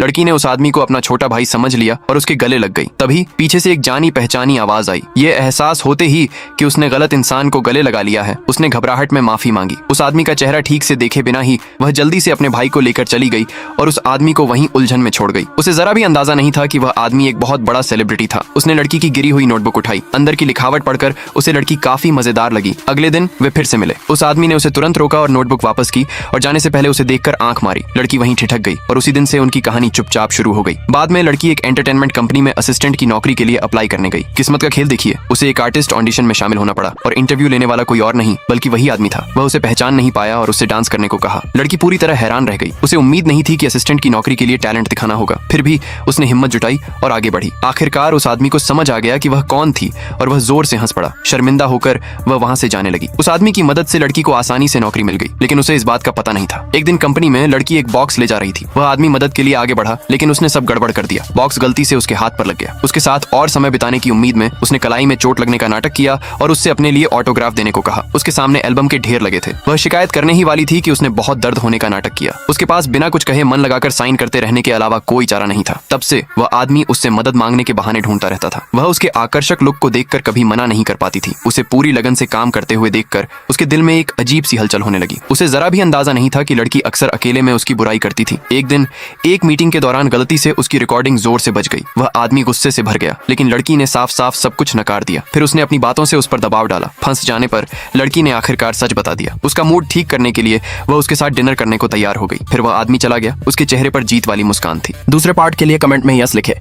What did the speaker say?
लड़की ने उस आदमी को अपना छोटा भाई समझ लिया और उसके गले लग गई। तभी पीछे से एक जानी पहचानी आवाज आई। ये एहसास होते ही कि उसने गलत इंसान को गले लगा लिया है, उसने घबराहट में माफी मांगी। उस आदमी का चेहरा ठीक से देखे बिना ही वह जल्दी से अपने भाई को लेकर चली गई और उस आदमी को वहीं उलझन में छोड़ गई। उसे जरा भी अंदाजा नहीं था कि वह आदमी एक बहुत बड़ा सेलिब्रिटी था। उसने लड़की की गिरी हुई नोटबुक उठाई। अंदर की लिखावट पढ़कर उसे लड़की काफी मजेदार लगी। अगले दिन वे फिर से मिले। उस आदमी ने उसे तुरंत रोका और नोटबुक वापस की और जाने से पहले उसे देखकर आंख मारी। लड़की वहीं ठिठक गई और उसी दिन से उनकी कहानी चुपचाप शुरू हो गई। बाद में लड़की एक एंटरटेनमेंट कंपनी में असिस्टेंट की नौकरी के लिए अप्लाई करने गई। किस्मत का खेल देखिए, उसे एक आर्टिस्ट ऑडिशन में शामिल होना पड़ा और इंटरव्यू लेने वाला कोई और नहीं बल्कि वही आदमी था। वह उसे पहचान नहीं पाया और उससे डांस करने को कहा। लड़की पूरी तरह हैरान रह गई। उसे उम्मीद नहीं थी कि असिस्टेंट की नौकरी के लिए टैलेंट दिखाना होगा। फिर भी उसने हिम्मत जुटाई और आगे बढ़ी। आखिरकार उस आदमी को समझ आ गया कि वह कौन थी और वह जोर से हंस पड़ा। शर्मिंदा होकर वह वहां से जाने लगी। उस आदमी की मदद से लड़की को आसानी से नौकरी मिल गई, लेकिन उसे इस बात का पता नहीं था। एक दिन कंपनी में लड़की एक बॉक्स ले जा रही थी। वह आदमी मदद के लिए आगे बढ़ा, लेकिन उसने सब गड़बड़ कर दिया। बॉक्स गलती से उसके हाथ पर लग गया। उसके साथ और समय बिताने की उम्मीद में उसने कलाई में चोट लगने का नाटक किया और उससे अपने लिए ऑटोग्राफ देने को कहा। उसके सामने एल्बम के ढेर लगे थे। वह शिकायत करने ही वाली थी कि उसने बहुत दर्द होने का नाटक किया। उसके पास बिना कुछ कहे मन लगाकर साइन करते रहने के अलावा कोई चारा नहीं था। तब से वह आदमी उससे मदद मांगने के बहाने ढूंढता रहता था। वह उसके आकर्षक लुक को देखकर कभी मना नहीं कर पाती थी। उसे पूरी लगन से काम करते हुए देखकर उसके दिल में एक अजीब सी हलचल होने लगी। उसे जरा भी अंदाजा नहीं था कि लड़की अक्सर अकेले में उसकी बुराई करती थी। एक दिन एक मीटिंग के दौरान गलती से उसकी रिकॉर्डिंग जोर से बज गई। वह आदमी गुस्से से भर गया, लेकिन लड़की ने साफ साफ सब कुछ नकार दिया। फिर उसने अपनी बातों से उस पर दबाव डाला। फंस जाने पर लड़की ने आखिरकार सच बता दिया। उसका मूड ठीक करने के लिए वह उसके साथ डिनर करने को तैयार हो गई। फिर वह आदमी चला गया। उसके चेहरे पर जीत वाली मुस्कान थी। दूसरे पार्ट के लिए कमेंट में यस लिखे।